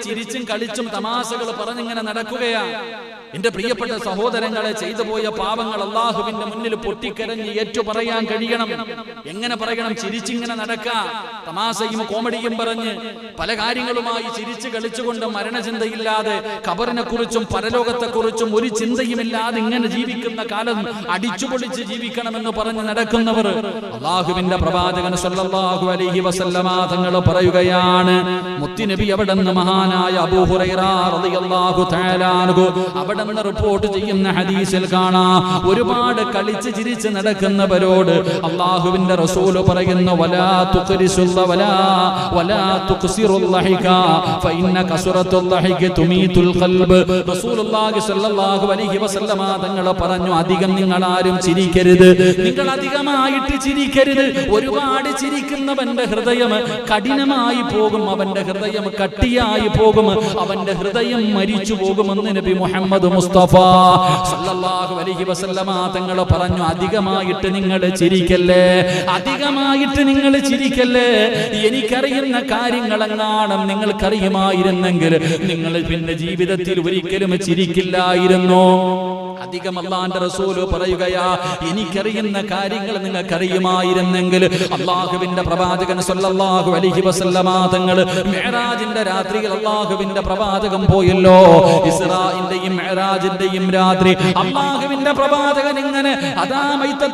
ചിരിച്ചും കളിച്ചും തമാശകൾ പറഞ്ഞിങ്ങനെ നടക്കുകയാണ്. എന്റെ പ്രിയപ്പെട്ട സഹോദരങ്ങളെ, ചെയ്തു പോയ പാപങ്ങൾ അള്ളാഹുവിന്റെ മുന്നിൽ പൊട്ടിക്കരഞ്ഞ് ഏറ്റു പറയാൻ കഴിയണം. എങ്ങനെ പറയണം? ചിരിച്ചിങ്ങനെ നടക്കാം, തമാശയും കോമഡിയും പറഞ്ഞ് പല കാര്യങ്ങളുമായി ചിരിച്ചു കളിച്ചുകൊണ്ട് മരണചിന്തയില്ലാതെ ഖബറിനെ കുറിച്ചും പരലോകത്തെ കുറിച്ചും ഒരു ചിന്തയുമില്ലാതെ ഇങ്ങനെ ജീവിക്കുന്ന കാലം അടിച്ചുപൊളിച്ച് ജീവിക്കണമെന്ന് പറഞ്ഞ് നടക്കുന്നവർ അള്ളാഹുവിന്റെ പ്രവാചകൻ സല്ലല്ലാഹു അലൈഹി വസല്ലമ തങ്ങൾ പറയുകയാണ്. മുത്തുനബി അവിടുന്ന് മഹാനായ അബൂ ഹുറൈറ റളിയല്ലാഹു തആല അൻഹു അവിടുന്ന് റിപ്പോർട്ട് ചെയ്യുന്ന ഹദീസിൽ കാണാം, ഒരുപാട് കളിച്ച് ചിരിച്ച് നടക്കുന്നവരോട് അള്ളാഹുവിന്റെ റസൂൽ പറയുന്നു, വലാ തുഖ്രിസുല്ല വലാ തുഖ്സിറുൽ ലഹിക ഫഇന്ന കസറത്തുൽ ലഹിക തുമീതുൽ ഖൽബ്. റസൂലുള്ളാഹി സ്വല്ലല്ലാഹു അലൈഹി വസല്ലമ തങ്ങൾ പറഞ്ഞു, അധികം നിങ്ങൾ ആരും ചിരിക്കരുത്, നിങ്ങൾ അധികമായിട്ട് ചിരിക്കരുത്. ഒരുപാട് ചിരിക്കുന്നവന്റെ ഹൃദയം കഠിനമായി പോകും, അവന്റെ ഹൃദയം കട്ടിയായി പോകും, അവന്റെ ഹൃദയം മരിച്ചു പോകുമെന്ന് നബി മുഹമ്മദ് മുസ്തഫ സല്ലല്ലാഹു അലൈഹി വസല്ലമ തങ്ങൾ പറഞ്ഞു, അധികമായിട്ട് നിങ്ങൾ ചിരിക്കല്ലേ, അധികമായിട്ട് നിങ്ങൾ ചിരിക്കല്ലേ. എനിക്കറിയുന്ന കാര്യങ്ങളെങ്ങാനും നിങ്ങൾക്കറിയുമായിരുന്നെങ്കിൽ നിങ്ങൾ പിന്നെ ജീവിതത്തിൽ ഒരിക്കലും ചിരിക്കില്ലായിരുന്നു. അധികം അല്ലാഹുവിന്റെ റസൂൽ പറയുകയാ, എനിക്കറിയുന്ന കാര്യങ്ങൾ നിങ്ങൾക്കറിയുമായിരുന്നെങ്കിൽ. അള്ളാഹുവിന്റെ പ്രവാചകൻ സല്ലല്ലാഹു അലൈഹി വസല്ലമ തങ്ങൾ മിഅ്റാജിന്റെ രാത്രിയിൽ അള്ളാഹുവിന്റെ പ്രവാചകൻ പോയല്ലോ. ഇസ്രാഇന്റെയും മിഅ്റാജിന്റെയും രാത്രി അള്ളാഹുവിന്റെ പ്രവാചകൻ ഇങ്ങനെ അതാ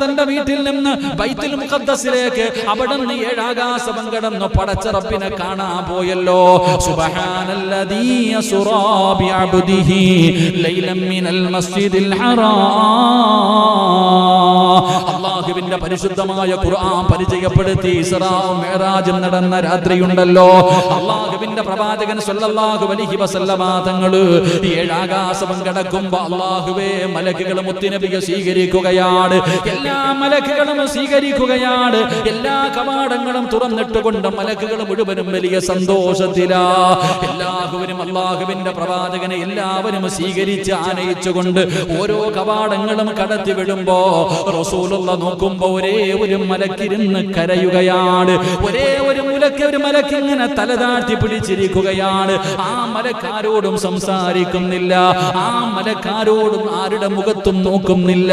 തന്റെ വീട്ടിൽ നിന്ന് ബൈത്തുൽ മുഖദ്ദസിലേക്ക് അവിടുന്ന് 7 ആകാശം കടന്നു പടച്ച റബ്ബിനെ കാണാൻ പോയല്ലോ. സുബ്ഹാനല്ലദീ അസ്റാ ബിഅബ്ദിഹി ലൈലൻ മിനൽ മസ്ജിദിൽ അള്ളാഹുവിന്റെ പരിശുദ്ധമായ ഖുർആൻ പരിചയപ്പെടുത്തി ഇസ്രാഉം മിഅ്റാജും നടന്ന രാത്രിയുണ്ടല്ലോ. അള്ളാഹുവിന്റെ പ്രവാചകൻ സല്ലല്ലാഹു അലൈഹി വസല്ലമ തങ്ങൾ 7 ആകാശം കടക്കുമ്പോൾ അള്ളാഹുവേ മലക്കുകൾ മുത്തുനബിയെ സ്വീകരിക്കുകയാണ്. എല്ലാ മലക്കുകളും സ്വീകരിക്കുകയാണ്. എല്ലാ കവാടങ്ങളും തുറന്നിട്ടുകൊണ്ട് മലക്കുകൾ മുഴുവനും വലിയ സന്തോഷത്തിലാ. എല്ലാവരും അള്ളാഹുവിന്റെ പ്രവാചകനെ എല്ലാവരും സ്വീകരിച്ച് ആനയിച്ചുകൊണ്ട് ഓരോ കവാടങ്ങളും കടത്തി വിടുമ്പോ റസൂലുള്ള നോക്കുമ്പോ ഒരേ ഒരു മലക്കിരുന്ന് കരയുകയാണ്. ഒരേ ഒരു മലക്ക് ഇങ്ങനെ തലതാഴ്ത്തി പിടിച്ചിരിക്കുകയാണ്. ആ മലക്കാരോടും സംസാരിക്കുന്നില്ല, ആ മലക്കാരോടും ആരുടെ മുഖത്തും നോക്കുന്നില്ല,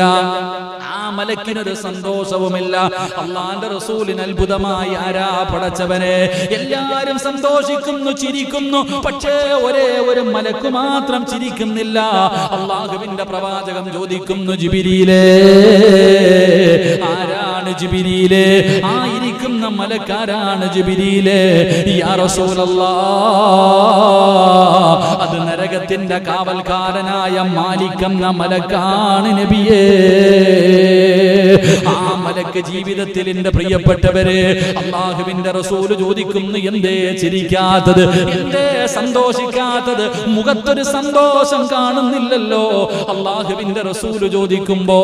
ആ മലക്കിനൊരു സന്തോഷവുമില്ല. അള്ളാന്റെ റസൂലിന് അത്ഭുതമായി, ആരാ പടച്ചവനെ? എല്ലാരും സന്തോഷിക്കുന്നു, ചിരിക്കുന്നു, പക്ഷേ ഒരേ ഒരു മലക്ക് മാത്രം ചിരിക്കുന്നില്ല. അള്ളാഹുവിന്റെ പ്രവാചകൻ ചോദിക്കുന്നു, ജിബ്രീലേ, ആരാണ് ജിബ്രീലേ? ആയിരിക്കുന്ന മലക്കാരാണ് ജിബ്രീലേ. യാ റസൂലല്ലാഹ്, അത് നരകത്തിന്റെ കാവൽക്കാരനായ മാലിക്കെന്ന മലക്കാണ് നബിയേ. ആ മലക്ക് ജീവിതത്തിൽ എന്റെ പ്രിയപ്പെട്ടവരെ അള്ളാഹുവിന്റെ റസൂൽ ചോദിക്കുന്നു, എന്തേ ചിരിക്കാത്തത്, എന്തേ സന്തോഷിക്കാത്തത്? മുഖത്തൊരു സന്തോഷം കാണുന്നില്ലല്ലോ. അള്ളാഹുവിന്റെ റസൂൽ ചോദിക്കുമ്പോ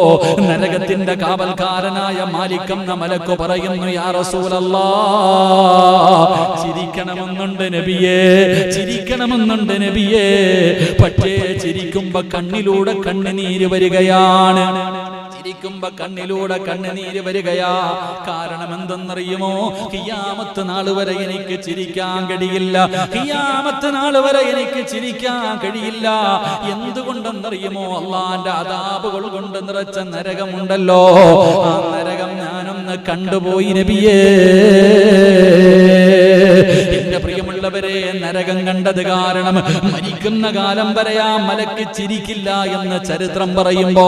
നരകത്തിന്റെ കാവൽക്കാരനായ മാലിക്കെന്ന മലക്ക് പറയുന്നു, യാ റസൂലല്ലാഹ്, ചിരിക്കണമെന്നുണ്ട് നബിയേ, ചിരിക്കണമെന്നുണ്ട് നബിയേ. പക്ഷേ ചിരിക്കുമ്പോ കണ്ണിലൂടെ കണ്ണുനീര് വരികയാണ്. ചിരിക്കുമ്പോ കണ്ണിലൂടെ കണ്ണുനീര് വരികയാ. കാരണം എന്തെന്നറിയുമോ? ഖിയാമത്ത് നാൾ വരെ എനിക്ക് ചിരിക്കാൻ കഴിയില്ല, ഖിയാമത്ത് നാൾ വരെ എനിക്ക് ചിരിക്കാൻ കഴിയില്ല. എന്തുകൊണ്ടെന്നറിയുമോ? അള്ളാന്റെ അദാബുകൾ കൊണ്ട് നിറച്ച നരകമുണ്ടല്ലോ, ആ നരകം ഞാനൊന്ന് കണ്ടുപോയി നബിയേ. എന്റെ പ്രിയമുള്ളവരെ, നരകം കണ്ടത് കാരണം മരിക്കുന്ന കാലം വരെ ആ മലക്ക് ചിരിക്കില്ല എന്ന് ചരിത്രം പറയുമ്പോ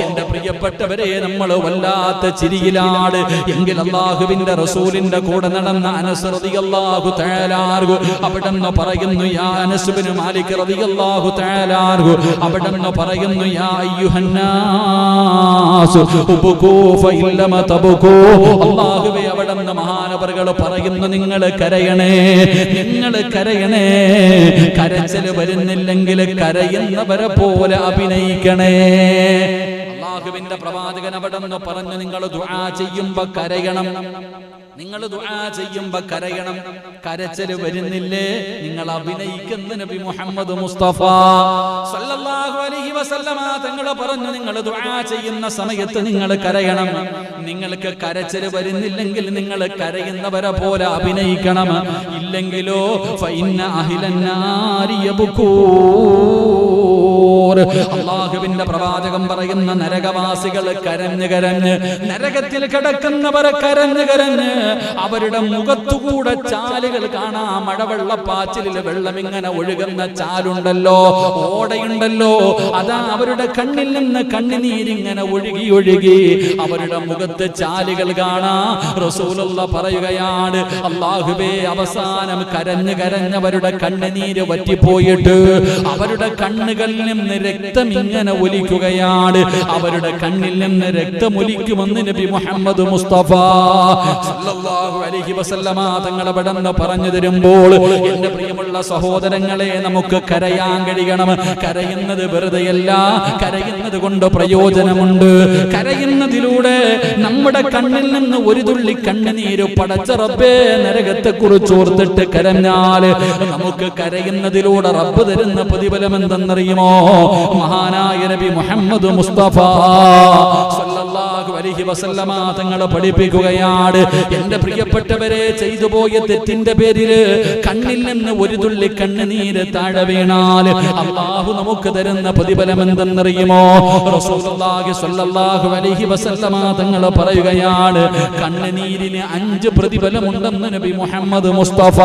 എന്റെ പ്രിയപ്പെട്ടവരെ, നമ്മൾ വല്ലാത്ത ചിരിയിലാണ്. എങ്കിൽ അല്ലാഹുവിന്റെ റസൂലിന്റെ കൂടെ നടന്ന അനസ് റളിയല്ലാഹു തആല അൻഹു അവിടെന്ന് പറയുന്നു, യാ അനസ് ഇബ്നു മാലിക് റളിയല്ലാഹു തആല അൻഹു അവിടെന്ന് പറയുന്നു, യാ അയ്യുഹന്നാസ് ഉബ്കൂ ഫഇല്ലമ തബ്കൂ. അല്ലാഹുവേ, അവിടെന്ന് മഹാനവറുകൾ പറയുന്നു, നിങ്ങൾ കരയണേ, നിങ്ങൾ കരയണേ. കരച്ചിൽ വരുന്നില്ലെങ്കിൽ കരയുന്നവരെ പോലെ അഭിനയിക്കണേ. അല്ലാഹുവിന്റെ പ്രവാചകൻ അവിടെന്ന് പറഞ്ഞു, നിങ്ങൾ ദുആ ചെയ്യുമ്പോ കരയണം. നിങ്ങൾ ദുആ ചെയ്യുമ്പോ കരയണം. കരച്ചിൽ വരുന്നില്ലേ? നിങ്ങൾ അഭിനയിക്കുന്ന നബി മുഹമ്മദ് മുസ്തഫ സല്ലല്ലാഹു അലൈഹി വസല്ലമ തങ്ങൾ പറഞ്ഞു, നിങ്ങൾ ദുആ ചെയ്യുന്ന സമയത്ത് നിങ്ങൾ കരയണം. നിങ്ങൾക്ക് കരച്ചിൽ വരുന്നില്ലെങ്കിൽ നിങ്ങൾ കരയുന്നവരെ പോലെ അഭിനയിക്കണം. ഇല്ലെങ്കിലോ ഫഇന്ന അഹ്ലന്നാരി യബ്കൂർ, അല്ലാഹുവിന്റെ പ്രവാചകൻ പറയുന്ന നരകവാസികൾ കരഞ്ഞ് കരഞ്ഞ്, നരകത്തിൽ കിടക്കുന്നവർ കരഞ്ഞ് കരഞ്ഞ്, അവരുടെ മുഖത്തുകൂടെ ചാലുകൾ കാണാം. മഴവെള്ളപ്പാച്ചിലിൽ വെള്ളം ഇങ്ങനെ ഒഴുകുന്ന ചാലുണ്ടല്ലോ, ഓടയുണ്ടല്ലോ, അതാ അവരുടെ കണ്ണിൽ നിന്ന് കണ്ണുനീരിങ്ങനെ ഒഴുകി ഒഴുകി അവരുടെ മുഖത്ത് ചാലുകൾ കാണാം. റസൂലുള്ള പറയുകയാണ്, അല്ലാഹുവേ, അവസാനം കരഞ്ഞ് കരഞ്ഞവരുടെ കണ്ണുനീര് വറ്റിപ്പോയിട്ട് അവരുടെ കണ്ണുകളിൽ നിന്ന് രക്തം ഇങ്ങനെ ഒലിക്കുകയാണ്. അവരുടെ കണ്ണിൽ നിന്ന് രക്തമൊലിക്കുമെന്ന് നബി മുഹമ്മദ് മുസ്തഫ സല്ലല്ലാഹു അലൈഹി വസല്ലമ തങ്ങൾ അവിടെന്ന് പറഞ്ഞു തരുമ്പോൾ, എന്റെ പ്രിയമുള്ള സഹോദരങ്ങളെ, നമുക്ക് കരയാൻ കഴിയണം. കരയുന്നത് വെറുതെയല്ല, കരയുന്നത് കൊണ്ട് പ്രയോജനമുണ്ട്. കരയുന്നതിലൂടെ നമ്മുടെ കണ്ണിൽ നിന്ന് ഒരു തുള്ളി കണ്ണുനീര് പടച്ച റബ്ബേ നരകത്തെ കുറിച്ച് ഓർത്തിട്ട് കരഞ്ഞാൽ നമുക്ക് കരയുന്നതിലൂടെ റബ്ബ് തരുന്ന പ്രതിഫലം എന്തെന്നറിയുമോ? മഹാനായ നബി മുഹമ്മദ് മുസ്തഫ സല്ലല്ലാഹു അലൈഹി വസല്ലമ തങ്ങൾ പഠിപ്പിക്കുകയാണ്, എന്റെ പ്രിയപ്പെട്ടവരെ, ചെയ്തു പോയ തെറ്റിന്റെ പേരില് കണ്ണിൽ നിന്ന് ഒരു തുള്ളി കണ്ണുനീര് താഴെ വീണാൽ അല്ലാഹു നമുക്ക് തരുന്ന പ്രതിഫലം എന്തെന്നറിയുമോ? റസൂലുള്ളാഹി സ്വല്ലല്ലാഹു അലൈഹി വസല്ലമ തങ്ങൾ പറയുകയാണ്, കണ്ണുനീരിന് 5 പ്രതിഫലമുണ്ടെന്ന് നബി മുഹമ്മദ് മുസ്തഫ